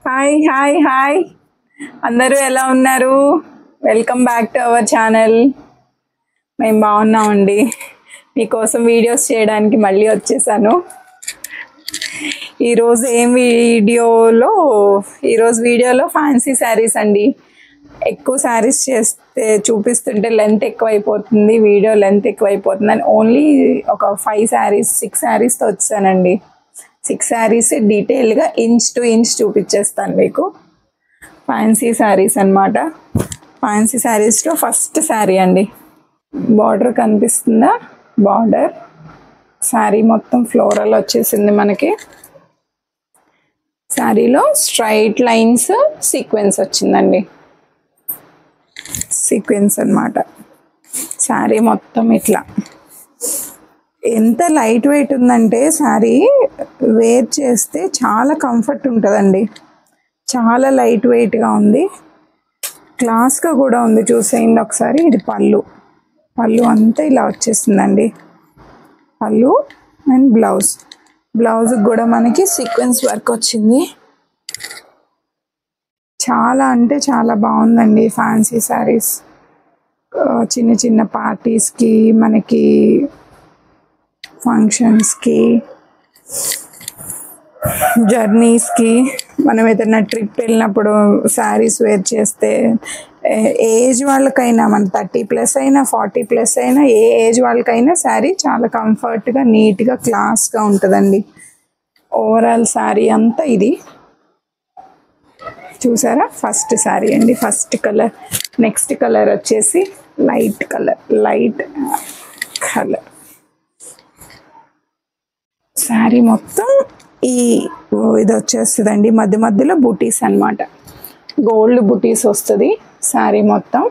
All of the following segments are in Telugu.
హాయ్ హాయ్ హాయ్ అందరూ ఎలా ఉన్నారు? Welcome back to our channel. మేము బాగున్నామండి. మీకోసం వీడియోస్ చేయడానికి మళ్ళీ వచ్చేసాను. ఈరోజు వీడియోలో ఫ్యాన్సీ శారీస్ అండి. ఎక్కువ శారీస్ చేస్తే చూపిస్తుంటే లెంత్ ఎక్కువైపోతుంది, వీడియో లెంత్ ఎక్కువైపోతుంది అని ఓన్లీ ఒక 5 శారీస్ 6 శారీస్తో వచ్చానండి. 6 శారీస్ డీటెయిల్గా ఇంచ్ టు ఇంచ్ చూపించేస్తాను మీకు. ఫ్యాన్సీ శారీస్ అన్నమాట. ఫ్యాన్సీ శారీస్లో ఫస్ట్ శారీ అండి. బార్డర్ కనిపిస్తుందా? బార్డర్ శారీ మొత్తం ఫ్లోరల్ వచ్చేసింది మనకి. శారీలో స్ట్రైట్ లైన్స్ సీక్వెన్స్ వచ్చిందండి. సీక్వెన్స్ అన్నమాట. శారీ మొత్తం ఇట్లా ఎంత లైట్ వెయిట్ ఉందంటే శారీ వేర్ చేస్తే చాలా కంఫర్ట్ ఉంటుందండి. చాలా లైట్ వెయిట్గా ఉంది, క్లాస్గా కూడా ఉంది. చూసేయండి ఒకసారి. ఇది పళ్ళు అంతా ఇలా వచ్చేసిందండి. పళ్ళు అండ్ బ్లౌజ్ కూడా మనకి సీక్వెన్స్ వర్క్ వచ్చింది. చాలా అంటే చాలా బాగుందండి ఫ్యాన్సీ శారీస్. చిన్న చిన్న పార్టీస్కి, మనకి ఫంక్షన్స్కి, జర్నీస్కి, మనం ఏదైనా ట్రిప్ వెళ్ళినప్పుడు శారీస్ వేర్ చేస్తే ఏజ్ వాళ్ళకైనా, మన 30+ అయినా 40+ అయినా ఏ ఏజ్ వాళ్ళకైనా శారీ చాలా కంఫర్ట్గా, నీట్గా, క్లాస్గా ఉంటుందండి. ఓవరాల్ శారీ అంతా ఇది చూసారా? ఫస్ట్ శారీ అండి. First colour. నెక్స్ట్ కలర్ వచ్చేసి లైట్ కలర్. శారీ మొత్తం ఇది వచ్చేస్తుందండి. మధ్యలో బూటీస్ అన్నమాట. గోల్డ్ బూటీస్ వస్తుంది శారీ మొత్తం.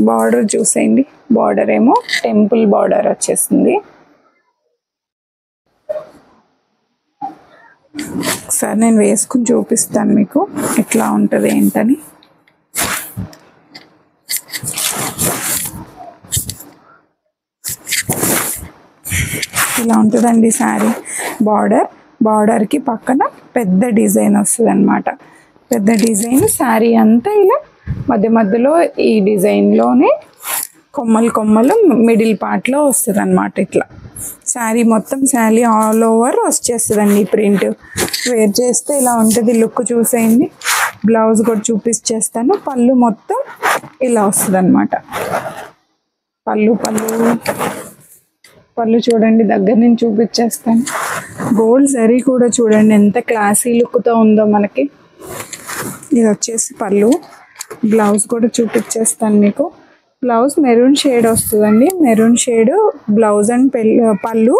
బార్డర్ చూసేయండి. బార్డర్ ఏమో టెంపుల్ బార్డర్ వచ్చేసింది. ఒకసారి నేను వేసుకుని చూపిస్తాను మీకు ఎట్లా ఉంటుంది ఏంటని. ఇలా ఉంటుందండి శారీ. బార్డర్కి పక్కన పెద్ద డిజైన్ వస్తుంది అన్నమాట. పెద్ద డిజైన్ శారీ అంతా ఇలా మధ్యలో ఈ డిజైన్లోనే కొమ్మలు మిడిల్ పార్ట్లో వస్తుంది అన్నమాట. ఇట్లా శారీ మొత్తం శారీ ఆల్ ఓవర్ వచ్చేస్తుందండి. ప్రింట్ వేర్ చేస్తే ఇలా ఉంటుంది. లుక్ చూసేయండి. బ్లౌజ్ కూడా చూపించేస్తాను. పళ్ళు మొత్తం ఇలా వస్తుంది అన్నమాట. పళ్ళు చూడండి, దగ్గర నుంచి చూపించేస్తాను. గోల్డ్ జరీ కూడా చూడండి ఎంత క్లాసీ లుక్తో ఉందో మనకి. ఇది వచ్చేసి పళ్ళు. బ్లౌజ్ కూడా చూపించేస్తాను మీకు. బ్లౌజ్ మెరూన్ షేడ్ వస్తుందండి. మెరూన్ షేడ్ బ్లౌజ్ అండ్ పళ్ళు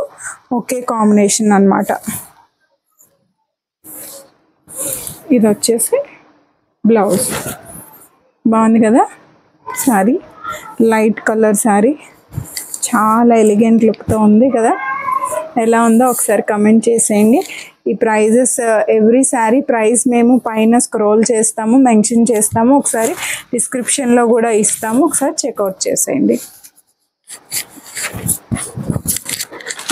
ఒకే కాంబినేషన్ అన్నమాట. ఇది వచ్చేసి బ్లౌజ్. బాగుంది కదా శారీ? లైట్ కలర్ శారీ, చాలా ఎలిగెంట్ లుక్తో ఉంది కదా. ఎలా ఉందో ఒకసారి కమెంట్ చేసేయండి. ఈ ప్రైజెస్, ఎవ్రీ శారీ ప్రైస్ మేము పైన స్క్రోల్ చేస్తాము, మెన్షన్ చేస్తాము. ఒకసారి డిస్క్రిప్షన్లో కూడా ఇస్తాము. ఒకసారి చెక్అవుట్ చేసేయండి.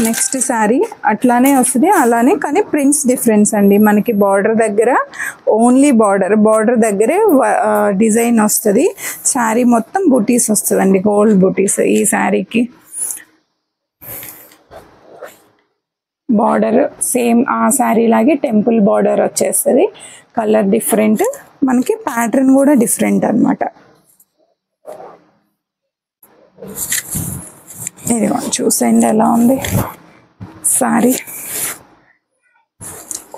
నెక్స్ట్ శారీ అట్లానే వస్తుంది, అలానే కానీ ప్రింట్స్ డిఫరెన్స్ అండి. మనకి బార్డర్ దగ్గర ఓన్లీ బార్డర్ దగ్గరే డిజైన్ వస్తుంది. శారీ మొత్తం బూటీస్ వస్తుందండి, గోల్డ్ బూటీస్. ఈ శారీకి బార్డర్ సేమ్ ఆ శారీ లాగే టెంపుల్ బార్డర్ వచ్చేస్తుంది. కలర్ డిఫరెంట్, మనకి ప్యాటర్న్ కూడా డిఫరెంట్ అన్నమాట. ఇది చూసేయండి ఎలా ఉంది శారీ.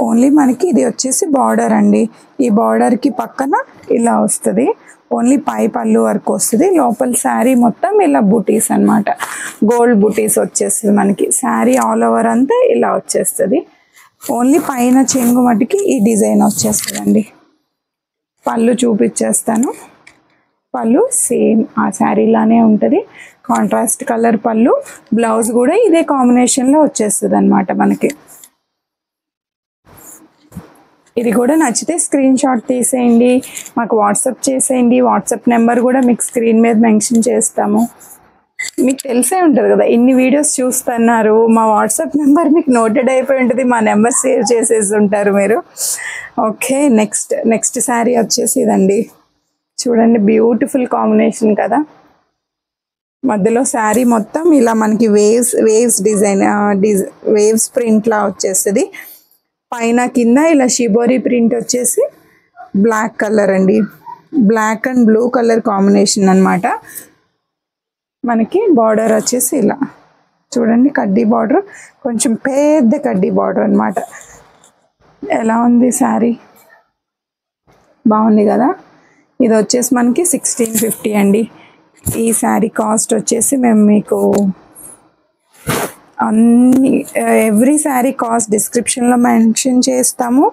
ఓన్లీ మనకి ఇది వచ్చేసి బార్డర్ అండి. ఈ బార్డర్కి పక్కన ఇలా వస్తుంది. ఓన్లీ పై పళ్ళు వరకు వస్తుంది. లోపల శారీ మొత్తం ఇలా బూటీస్ అన్నమాట. గోల్డ్ బూటీస్ వచ్చేస్తుంది మనకి. శారీ ఆల్ ఓవర్ అంతా ఇలా వచ్చేస్తుంది. ఓన్లీ పైన చెంగు మటుకి ఈ డిజైన్ వచ్చేస్తుందండి. పళ్ళు చూపించేస్తాను. పళ్ళు సేమ్ ఆ శారీలానే ఉంటుంది. కాంట్రాస్ట్ కలర్ పళ్ళు. బ్లౌజ్ కూడా ఇదే కాంబినేషన్లో వచ్చేస్తుంది అన్నమాట మనకి. ఇది కూడా నచ్చితే స్క్రీన్ షాట్ తీసేయండి, మాకు వాట్సాప్ చేసేయండి. వాట్సాప్ నెంబర్ కూడా మీకు స్క్రీన్ మీద మెన్షన్ చేస్తాము. మీకు తెలిసే ఉంటుంది కదా, ఇన్ని వీడియోస్ చూస్తున్నారు, మా వాట్సాప్ నెంబర్ మీకు నోటెడ్ అయిపోయి ఉంటుంది, మా నెంబర్ సేవ్ చేసేసి ఉంటారు మీరు. ఓకే, నెక్స్ట్ శారీ వచ్చేసి ఇదండి. చూడండి, బ్యూటిఫుల్ కాంబినేషన్ కదా. మధ్యలో శారీ మొత్తం ఇలా మనకి వేవ్స్ డిజైన్, వేవ్స్ ప్రింట్లా వచ్చేస్తుంది. పైన కింద ఇలా షిబోరి ప్రింట్ వచ్చేసి బ్లాక్ కలర్ అండి, black and blue colour combination అన్నమాట. మనకి బార్డర్ వచ్చేసి ఇలా చూడండి, కడ్డీ బార్డర్, కొంచెం పెద్ద కడ్డీ బార్డర్ అన్నమాట. ఎలా ఉంది శారీ? బాగుంది కదా. ఇది వచ్చేసి మనకి 1650 అండి. ఈ శారీ కాస్ట్ వచ్చేసి మేము మీకు ఎవ్రీ శారీ కాస్ట్ డిస్క్రిప్షన్లో మెన్షన్ చేస్తాము.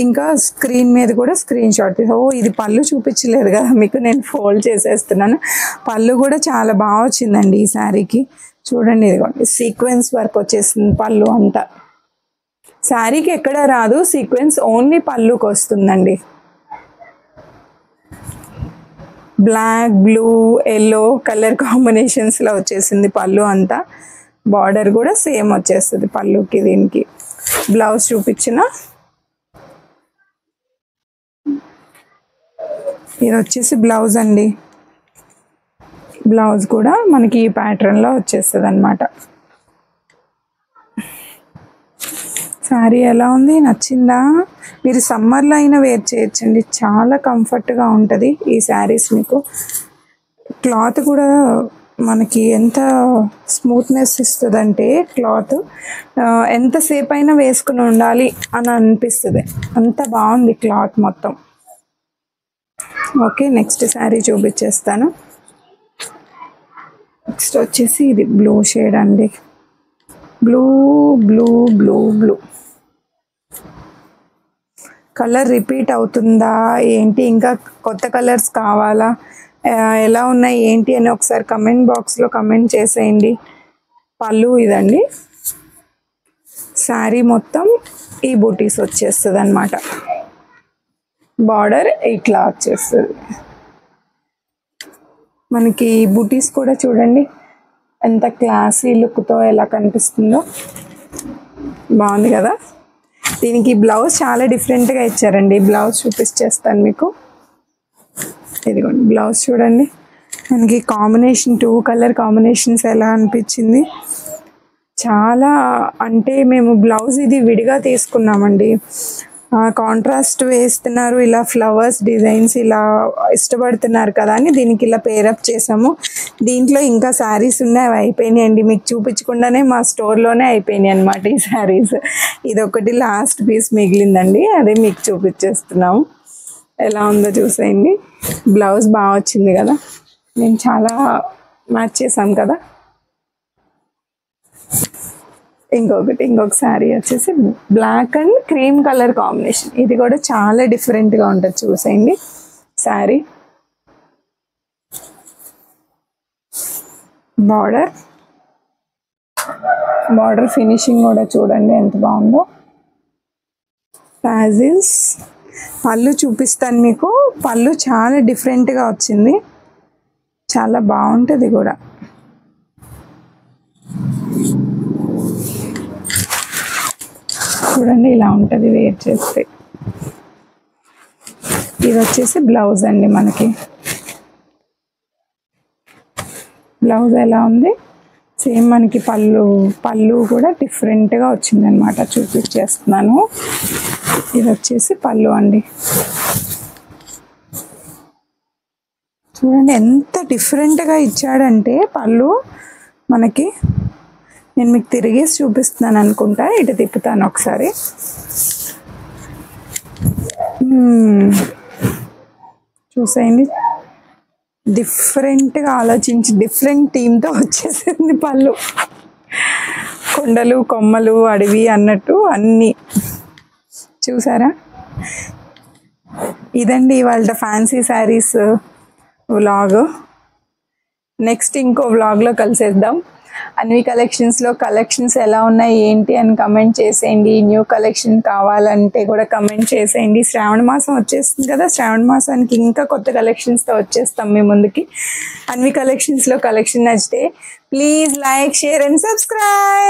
ఇంకా స్క్రీన్ మీద కూడా స్క్రీన్ షాట్. ఇది పళ్ళు చూపించలేదు కదా మీకు, నేను ఫోల్డ్ చేసేస్తున్నాను. పళ్ళు కూడా చాలా బాగా వచ్చిందండి ఈ శారీకి. చూడండి, ఇదిగోండి సీక్వెన్స్ వర్క్ వచ్చేసింది పళ్ళు అంతా. శారీకి ఎక్కడ రాదు సీక్వెన్స్, ఓన్లీ పళ్ళుకి వస్తుందండి. బ్లాక్, బ్లూ, ఎల్లో కలర్ కాంబినేషన్స్లో వచ్చేసింది పళ్ళు అంతా. బార్డర్ కూడా సేమ్ వచ్చేస్తుంది పళ్ళుకి. దీనికి బ్లౌజ్ చూపించిన, ఇది వచ్చేసి బ్లౌజ్ అండి. బ్లౌజ్ కూడా మనకి ఈ ప్యాటర్న్లో వచ్చేస్తుంది అన్నమాట. శారీ ఎలా ఉంది? నచ్చిందా? మీరు సమ్మర్లో అయినా వేర్ చేయొచ్చండి, చాలా కంఫర్ట్గా ఉంటుంది ఈ శారీస్. మీకు క్లాత్ కూడా మనకి ఎంత స్మూత్నెస్ ఇస్తుందంటే, క్లాత్ ఎంతసేపు అయినా వేసుకుని ఉండాలి అని అనిపిస్తుంది, అంత బాగుంది క్లాత్ మొత్తం. ఓకే, నెక్స్ట్ శారీ చూపించేస్తాను. నెక్స్ట్ వచ్చేసి ఇది బ్లూ షేడ్ అండి. Blue blue blue blue colour repeat అవుతుందా ఏంటి, ఇంకా కొత్త కలర్స్ కావాలా, ఎలా ఉన్నాయి ఏంటి అని ఒకసారి కమెంట్ బాక్స్లో కమెంట్ చేసేయండి. పళ్ళు ఇదండి. శారీ మొత్తం ఈ బూటీస్ వచ్చేస్తుంది అన్నమాట. బార్డర్ ఇట్లా వచ్చేస్తుంది మనకి. బూటీస్ కూడా చూడండి ఎంత క్లాసీ లుక్తో ఎలా కనిపిస్తుందో, బాగుంది కదా. దీనికి బ్లౌజ్ చాలా డిఫరెంట్గా ఇచ్చారండి. బ్లౌజ్ చూపించేస్తాను మీకు. ఇదిగోండి బ్లౌజ్ చూడండి, మనకి కాంబినేషన్ 2 కలర్ కాంబినేషన్స్ ఎలా అనిపించింది. చాలా అంటే మేము బ్లౌజ్ ఇది విడిగా తీసుకున్నామండి. కాంట్రాస్ట్ వేస్తున్నారు, ఇలా ఫ్లవర్స్ డిజైన్స్ ఇలా ఇష్టపడుతున్నారు కదా అని దీనికి ఇలా పేరప్ చేసాము. దీంట్లో ఇంకా శారీస్ ఉన్నాయి, అవి అయిపోయినాయండి. మీకు చూపించకుండానే మా స్టోర్లోనే అయిపోయినాయి అనమాట ఈ శారీస్. ఇదొకటి లాస్ట్ పీస్ మిగిలిందండి, అదే మీకు చూపించేస్తున్నాము. ఎలా ఉందో చూసేయండి. బ్లౌజ్ బాగా వచ్చింది కదా, నేను చాలా మ్యాచ్ చేసాం కదా. ఇంకొక శారీ వచ్చేసి black and cream colour combination. ఇది కూడా చాలా డిఫరెంట్గా ఉంటుంది, చూసేయండి శారీ. బార్డర్ ఫినిషింగ్ కూడా చూడండి ఎంత బాగుందో. టాజిల్స్. పళ్ళు చూపిస్తాను మీకు. పళ్ళు చాలా డిఫరెంట్గా వచ్చింది, చాలా బాగుంటుంది కూడా. చూడండి ఇలా ఉంటుంది వేర్ చేస్తే. ఇది వచ్చేసి బ్లౌజ్ అండి మనకి. బ్లౌజ్ ఎలా ఉంది? సేమ్ మనకి పళ్ళు కూడా డిఫరెంట్గా వచ్చింది అనమాట, చూపించేస్తున్నాను. ఇది వచ్చేసి పళ్ళు అండి. చూడండి ఎంత డిఫరెంట్గా ఇచ్చాడంటే పళ్ళు మనకి. నేను మీకు తిరిగేసి చూపిస్తున్నాను అనుకుంటా, ఇటు తిప్పుతాను ఒకసారి. చూసేయండి, డిఫరెంట్గా ఆలోచించి డిఫరెంట్ థీమ్తో వచ్చేసింది పళ్ళు. కొండలు కొమ్మలు అడవి అన్నట్టు అన్నీ చూసారా. ఇదండి ఇవాళ ఫ్యాన్సీ శారీస్ వ్లాగ్. నెక్స్ట్ ఇంకో వ్లాగ్లో కలిసేద్దాం. అన్వి కలెక్షన్స్లో కలెక్షన్స్ ఎలా ఉన్నాయి ఏంటి అని కమెంట్ చేసేయండి. న్యూ కలెక్షన్ కావాలంటే కూడా కమెంట్ చేసేయండి. శ్రావణ మాసం వచ్చేస్తుంది కదా, శ్రావణ మాసానికి ఇంకా కొత్త కలెక్షన్స్తో వచ్చేస్తాం మీ ముందుకి. అన్వి కలెక్షన్స్లో కలెక్షన్ నచ్చితే please like, share and subscribe.